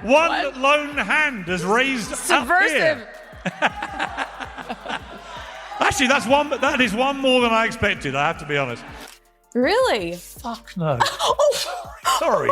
one lone hand has raised subversive. Up here. Actually, that is one more than I expected, I have to be honest. Really? Fuck no. Sorry.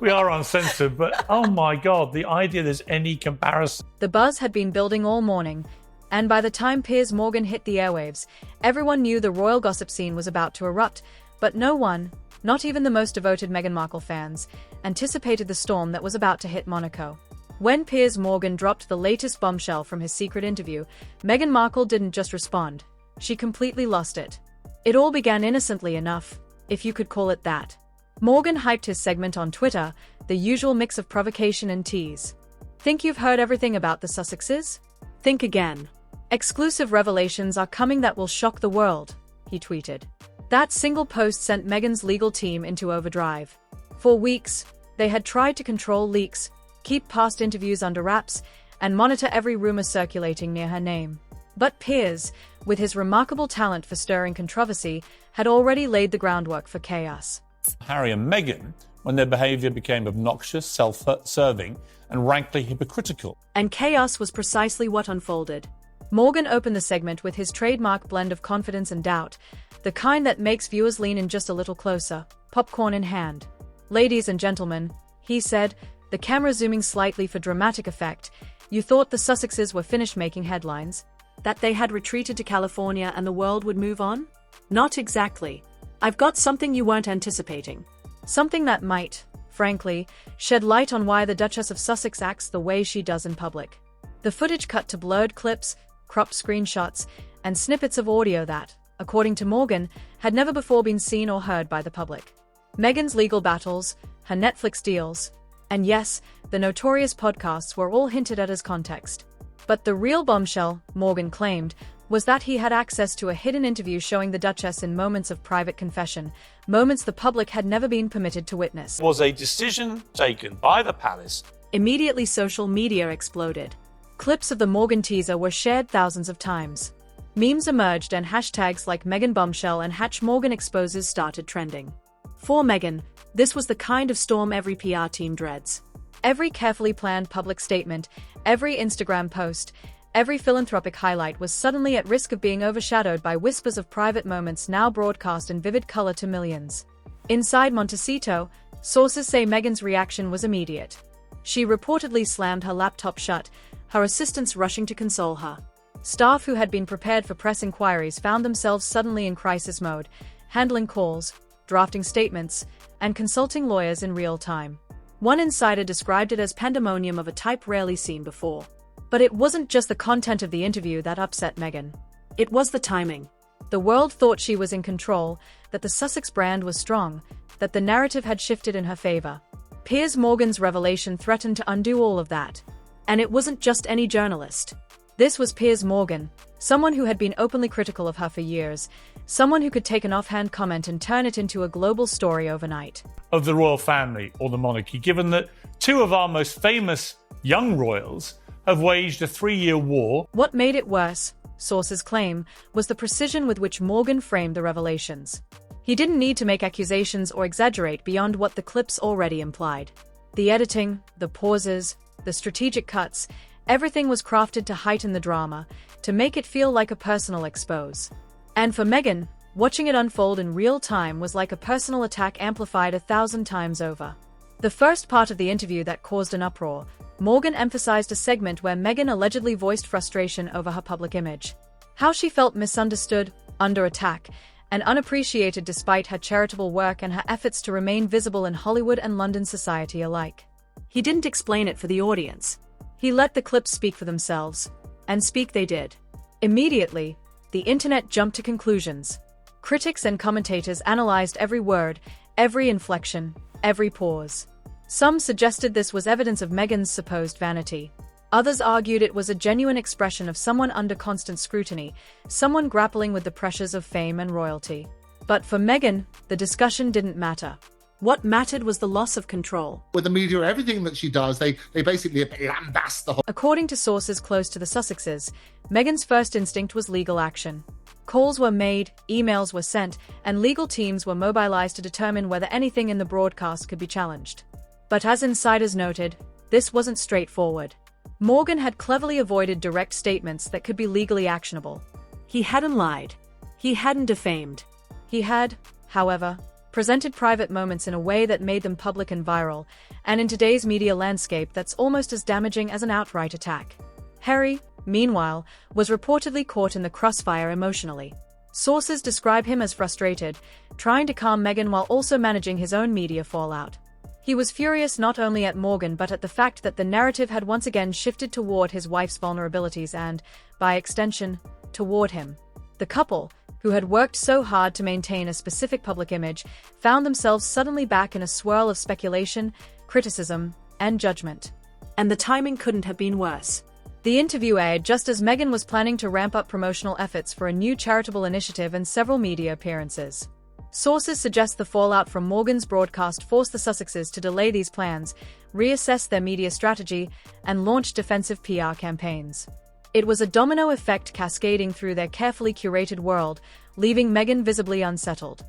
We are uncensored, but oh my God, the idea there's any comparison. The buzz had been building all morning, and by the time Piers Morgan hit the airwaves, everyone knew the royal gossip scene was about to erupt, but no one, not even the most devoted Meghan Markle fans, anticipated the storm that was about to hit Monaco. When Piers Morgan dropped the latest bombshell from his secret interview, Meghan Markle didn't just respond. She completely lost it. It all began innocently enough, if you could call it that. Morgan hyped his segment on Twitter, the usual mix of provocation and tease. Think you've heard everything about the Sussexes? Think again. Exclusive revelations are coming that will shock the world, he tweeted. That single post sent Meghan's legal team into overdrive. For weeks, they had tried to control leaks, keep past interviews under wraps, and monitor every rumor circulating near her name. But Piers, with his remarkable talent for stirring controversy, had already laid the groundwork for chaos. Harry and Meghan, when their behaviour became obnoxious, self-serving, and rankly hypocritical. And chaos was precisely what unfolded. Morgan opened the segment with his trademark blend of confidence and doubt, the kind that makes viewers lean in just a little closer, popcorn in hand. "Ladies and gentlemen," he said, the camera zooming slightly for dramatic effect, "you thought the Sussexes were finished making headlines? That they had retreated to California and the world would move on? Not exactly. I've got something you weren't anticipating. Something that might, frankly, shed light on why the Duchess of Sussex acts the way she does in public." The footage cut to blurred clips, cropped screenshots, and snippets of audio that, according to Morgan, had never before been seen or heard by the public. Meghan's legal battles, her Netflix deals, and yes, the notorious podcasts were all hinted at as context. But the real bombshell, Morgan claimed, was that he had access to a hidden interview showing the Duchess in moments of private confession, moments the public had never been permitted to witness. It was a decision taken by the palace. Immediately social media exploded. Clips of the Morgan teaser were shared thousands of times. Memes emerged and hashtags like Meghan Bombshell and Hatch Morgan Exposes started trending. For Meghan, this was the kind of storm every PR team dreads. Every carefully planned public statement, every Instagram post, every philanthropic highlight was suddenly at risk of being overshadowed by whispers of private moments now broadcast in vivid color to millions. Inside Montecito, sources say Meghan's reaction was immediate. She reportedly slammed her laptop shut, her assistants rushing to console her. Staff who had been prepared for press inquiries found themselves suddenly in crisis mode, handling calls, drafting statements, and consulting lawyers in real time. One insider described it as pandemonium of a type rarely seen before. But it wasn't just the content of the interview that upset Meghan. It was the timing. The world thought she was in control, that the Sussex brand was strong, that the narrative had shifted in her favor. Piers Morgan's revelation threatened to undo all of that. And it wasn't just any journalist. This was Piers Morgan, someone who had been openly critical of her for years, someone who could take an offhand comment and turn it into a global story overnight. Of the royal family or the monarchy, given that two of our most famous young royals have waged a 3-year war. What made it worse, sources claim, was the precision with which Morgan framed the revelations. He didn't need to make accusations or exaggerate beyond what the clips already implied. The editing, the pauses, the strategic cuts, everything was crafted to heighten the drama, to make it feel like a personal expose. And for Meghan, watching it unfold in real time was like a personal attack amplified 1,000 times over. The first part of the interview that caused an uproar, Morgan emphasized a segment where Meghan allegedly voiced frustration over her public image. How she felt misunderstood, under attack, and unappreciated despite her charitable work and her efforts to remain visible in Hollywood and London society alike. He didn't explain it for the audience. He let the clips speak for themselves. And speak they did. Immediately, the internet jumped to conclusions. Critics and commentators analyzed every word, every inflection, every pause. Some suggested this was evidence of Meghan's supposed vanity. Others argued it was a genuine expression of someone under constant scrutiny, someone grappling with the pressures of fame and royalty. But for Meghan, the discussion didn't matter. What mattered was the loss of control. With the media, everything that she does, they basically lambast the whole. According to sources close to the Sussexes, Meghan's first instinct was legal action. Calls were made, emails were sent, and legal teams were mobilized to determine whether anything in the broadcast could be challenged. But as insiders noted, this wasn't straightforward. Morgan had cleverly avoided direct statements that could be legally actionable. He hadn't lied. He hadn't defamed. He had, however, presented private moments in a way that made them public and viral, and in today's media landscape that's almost as damaging as an outright attack. Harry, meanwhile, was reportedly caught in the crossfire emotionally. Sources describe him as frustrated, trying to calm Meghan while also managing his own media fallout. He was furious not only at Morgan but at the fact that the narrative had once again shifted toward his wife's vulnerabilities and, by extension, toward him. The couple, who had worked so hard to maintain a specific public image, found themselves suddenly back in a swirl of speculation, criticism, and judgment. And the timing couldn't have been worse. The interview aired just as Meghan was planning to ramp up promotional efforts for a new charitable initiative and several media appearances. Sources suggest the fallout from Morgan's broadcast forced the Sussexes to delay these plans, reassess their media strategy, and launch defensive PR campaigns. It was a domino effect cascading through their carefully curated world, leaving Meghan visibly unsettled.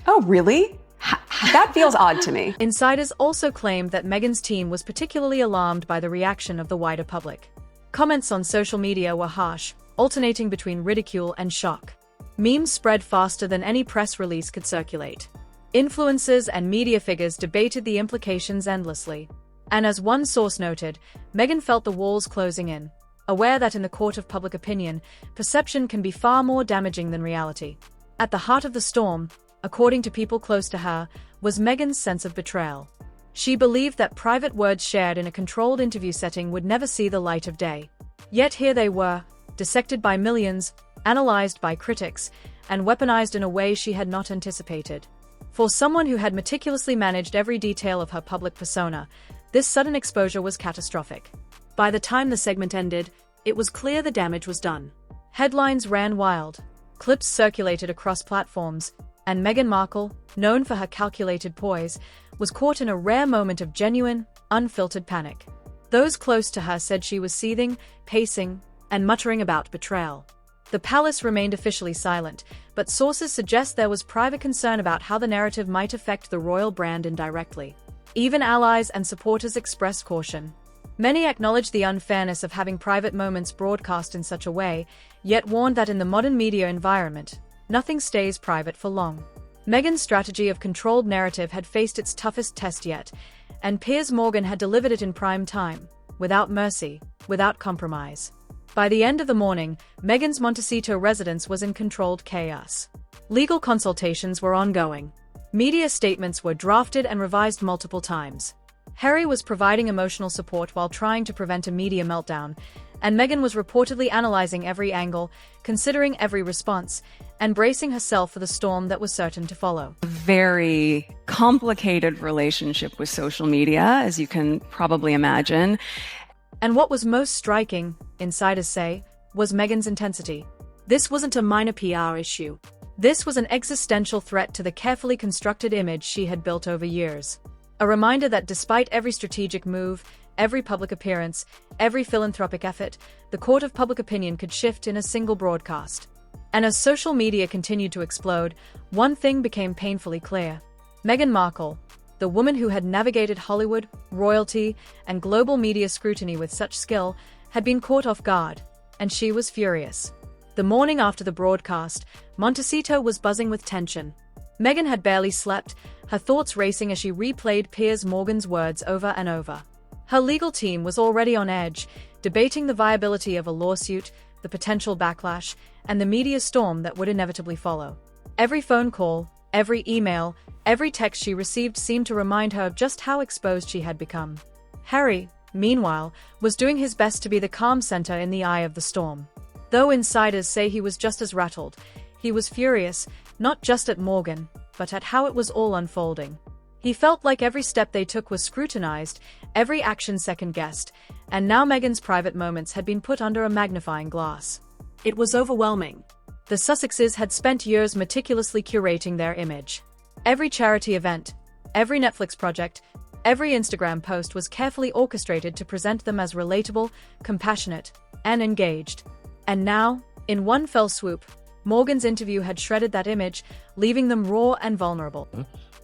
Oh, really? That feels odd to me. Insiders also claimed that Meghan's team was particularly alarmed by the reaction of the wider public. Comments on social media were harsh, alternating between ridicule and shock. Memes spread faster than any press release could circulate. Influencers and media figures debated the implications endlessly. And as one source noted, Meghan felt the walls closing in, aware that in the court of public opinion, perception can be far more damaging than reality. At the heart of the storm, according to people close to her, was Meghan's sense of betrayal. She believed that private words shared in a controlled interview setting would never see the light of day. Yet here they were, dissected by millions, analyzed by critics, and weaponized in a way she had not anticipated. For someone who had meticulously managed every detail of her public persona, this sudden exposure was catastrophic. By the time the segment ended, it was clear the damage was done. Headlines ran wild, clips circulated across platforms, and Meghan Markle, known for her calculated poise, was caught in a rare moment of genuine, unfiltered panic. Those close to her said she was seething, pacing, and muttering about betrayal. The palace remained officially silent, but sources suggest there was private concern about how the narrative might affect the royal brand indirectly. Even allies and supporters expressed caution. Many acknowledged the unfairness of having private moments broadcast in such a way, yet warned that in the modern media environment, nothing stays private for long. Meghan's strategy of controlled narrative had faced its toughest test yet, and Piers Morgan had delivered it in prime time, without mercy, without compromise. By the end of the morning, Meghan's Montecito residence was in controlled chaos. Legal consultations were ongoing. Media statements were drafted and revised multiple times. Harry was providing emotional support while trying to prevent a media meltdown, and Meghan was reportedly analyzing every angle, considering every response, and bracing herself for the storm that was certain to follow. Very complicated relationship with social media, as you can probably imagine. And what was most striking, insiders say, was Meghan's intensity. This wasn't a minor PR issue. This was an existential threat to the carefully constructed image she had built over years. A reminder that despite every strategic move, every public appearance, every philanthropic effort, the court of public opinion could shift in a single broadcast. And as social media continued to explode, one thing became painfully clear. Meghan Markle, the woman who had navigated Hollywood, royalty, and global media scrutiny with such skill, had been caught off guard, and she was furious. The morning after the broadcast, Montecito was buzzing with tension. Meghan had barely slept, her thoughts racing as she replayed Piers Morgan's words over and over. Her legal team was already on edge, debating the viability of a lawsuit, the potential backlash, and the media storm that would inevitably follow. Every phone call, every email, every text she received seemed to remind her of just how exposed she had become. Harry, meanwhile, was doing his best to be the calm center in the eye of the storm. Though insiders say he was just as rattled, he was furious, not just at Morgan, but at how it was all unfolding. He felt like every step they took was scrutinized, every action second-guessed, and now Meghan's private moments had been put under a magnifying glass. It was overwhelming. The Sussexes had spent years meticulously curating their image. Every charity event, every Netflix project, every Instagram post was carefully orchestrated to present them as relatable, compassionate, and engaged. And now, in one fell swoop, Morgan's interview had shredded that image, leaving them raw and vulnerable.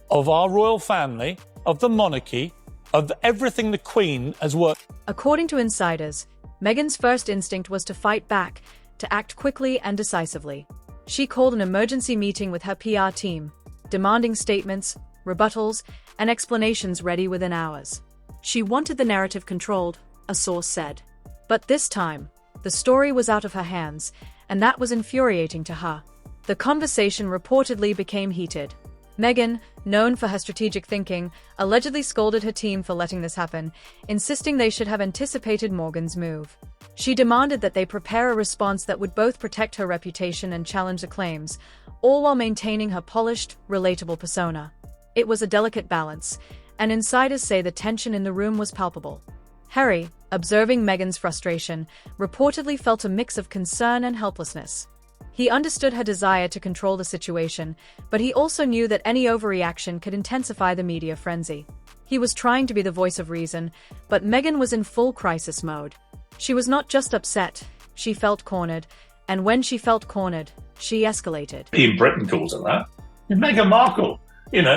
Of our royal family, of the monarchy, of everything the Queen has worked. According to insiders, Meghan's first instinct was to fight back, to act quickly and decisively. She called an emergency meeting with her PR team, demanding statements, rebuttals, and explanations ready within hours. She wanted the narrative controlled, a source said. But this time, the story was out of her hands, and that was infuriating to her. The conversation reportedly became heated. Meghan, known for her strategic thinking, allegedly scolded her team for letting this happen, insisting they should have anticipated Meghan's move. She demanded that they prepare a response that would both protect her reputation and challenge the claims, all while maintaining her polished, relatable persona. It was a delicate balance, and insiders say the tension in the room was palpable. Harry, observing Meghan's frustration, reportedly felt a mix of concern and helplessness. He understood her desire to control the situation, but he also knew that any overreaction could intensify the media frenzy. He was trying to be the voice of reason, but Meghan was in full crisis mode. She was not just upset, she felt cornered, and when she felt cornered, she escalated. In Britain calls it that. Meghan Markle.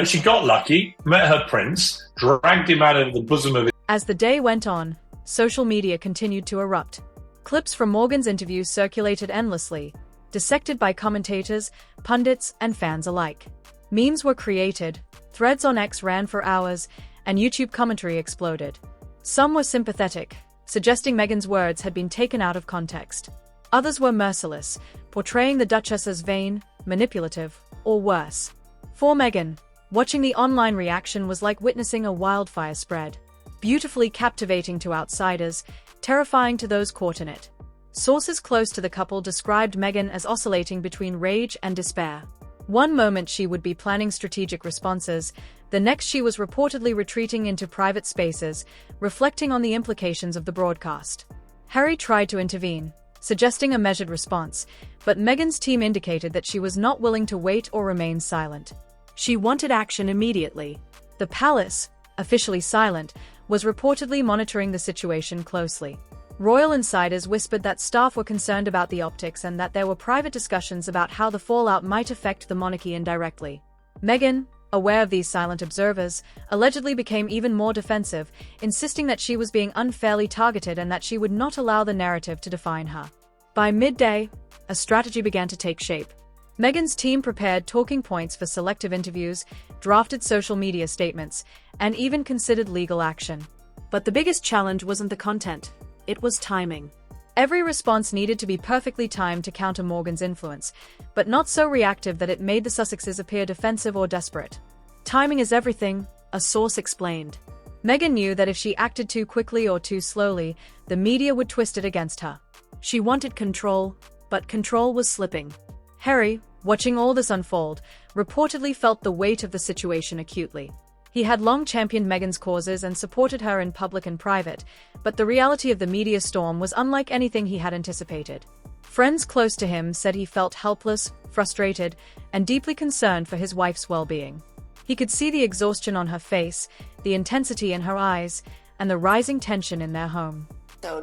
She got lucky, met her prince, dragged him out of the bosom of his... As the day went on, social media continued to erupt. Clips from Meghan's interview circulated endlessly, dissected by commentators, pundits, and fans alike. Memes were created, threads on X ran for hours, and YouTube commentary exploded. Some were sympathetic, suggesting Meghan's words had been taken out of context. Others were merciless, portraying the Duchess as vain, manipulative, or worse. For Meghan, watching the online reaction was like witnessing a wildfire spread. Beautifully captivating to outsiders, terrifying to those caught in it. Sources close to the couple described Meghan as oscillating between rage and despair. One moment she would be planning strategic responses, the next she was reportedly retreating into private spaces, reflecting on the implications of the broadcast. Harry tried to intervene, suggesting a measured response, but Meghan's team indicated that she was not willing to wait or remain silent. She wanted action immediately. The palace, officially silent, was reportedly monitoring the situation closely. Royal insiders whispered that staff were concerned about the optics and that there were private discussions about how the fallout might affect the monarchy indirectly. Meghan, aware of these silent observers, allegedly became even more defensive, insisting that she was being unfairly targeted and that she would not allow the narrative to define her. By midday, a strategy began to take shape. Meghan's team prepared talking points for selective interviews, drafted social media statements, and even considered legal action. But the biggest challenge wasn't the content. It was timing. Every response needed to be perfectly timed to counter Meghan's influence, but not so reactive that it made the Sussexes appear defensive or desperate. Timing is everything, a source explained. Meghan knew that if she acted too quickly or too slowly, the media would twist it against her. She wanted control, but control was slipping. Harry, watching all this unfold, reportedly felt the weight of the situation acutely. He had long championed Meghan's causes and supported her in public and private, but the reality of the media storm was unlike anything he had anticipated. Friends close to him said he felt helpless, frustrated, and deeply concerned for his wife's well-being. He could see the exhaustion on her face, the intensity in her eyes, and the rising tension in their home.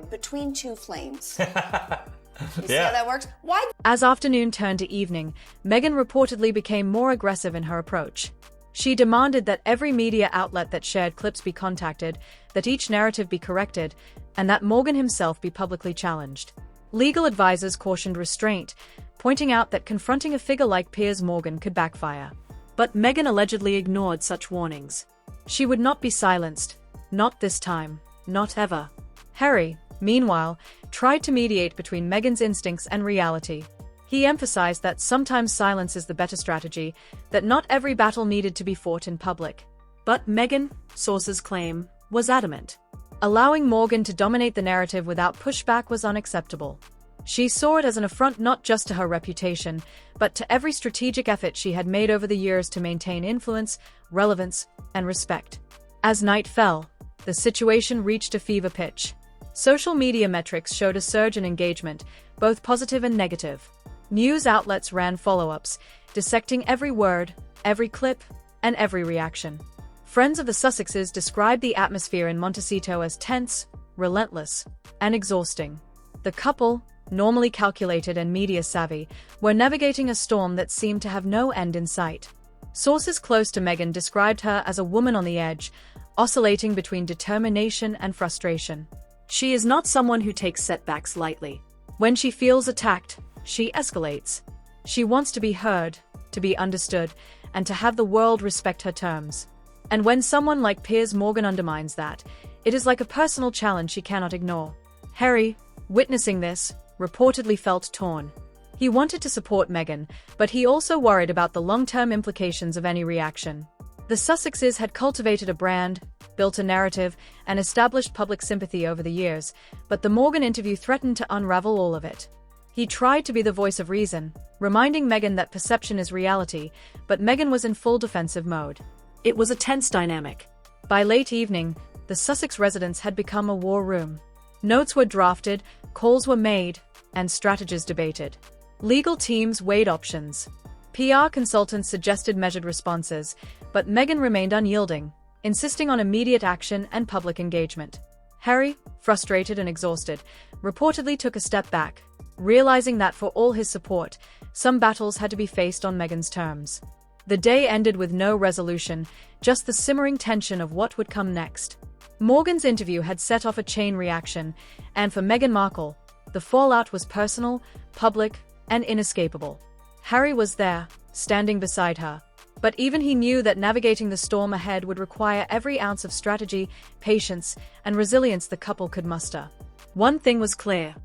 Between two flames. You see how that works? Why? As afternoon turned to evening, Meghan reportedly became more aggressive in her approach. She demanded that every media outlet that shared clips be contacted, that each narrative be corrected, and that Meghan himself be publicly challenged. Legal advisors cautioned restraint, pointing out that confronting a figure like Piers Morgan could backfire. But Meghan allegedly ignored such warnings. She would not be silenced. Not this time. Not ever. Harry, meanwhile, tried to mediate between Meghan's instincts and reality. He emphasized that sometimes silence is the better strategy, that not every battle needed to be fought in public. But Meghan, sources claim, was adamant. Allowing Meghan to dominate the narrative without pushback was unacceptable. She saw it as an affront not just to her reputation, but to every strategic effort she had made over the years to maintain influence, relevance, and respect. As night fell, the situation reached a fever pitch. Social media metrics showed a surge in engagement, both positive and negative. News outlets ran follow-ups, dissecting every word, every clip, and every reaction. Friends of the Sussexes described the atmosphere in Montecito as tense, relentless, and exhausting. The couple, normally calculated and media-savvy, were navigating a storm that seemed to have no end in sight. Sources close to Meghan described her as a woman on the edge, oscillating between determination and frustration. She is not someone who takes setbacks lightly. When she feels attacked, she escalates. She wants to be heard, to be understood, and to have the world respect her terms. And when someone like Piers Morgan undermines that, it is like a personal challenge she cannot ignore. Harry, witnessing this, reportedly felt torn. He wanted to support Meghan, but he also worried about the long-term implications of any reaction. The Sussexes had cultivated a brand, built a narrative, and established public sympathy over the years, but the Morgan interview threatened to unravel all of it. He tried to be the voice of reason, reminding Meghan that perception is reality, but Meghan was in full defensive mode. It was a tense dynamic. By late evening, the Sussex residence had become a war room. Notes were drafted, calls were made, and strategies debated. Legal teams weighed options. PR consultants suggested measured responses, but Meghan remained unyielding, insisting on immediate action and public engagement. Harry, frustrated and exhausted, reportedly took a step back, realizing that for all his support, some battles had to be faced on Meghan's terms. The day ended with no resolution, just the simmering tension of what would come next. Morgan's interview had set off a chain reaction, and for Meghan Markle, the fallout was personal, public, and inescapable. Harry was there, standing beside her, but even he knew that navigating the storm ahead would require every ounce of strategy, patience, and resilience the couple could muster. One thing was clear.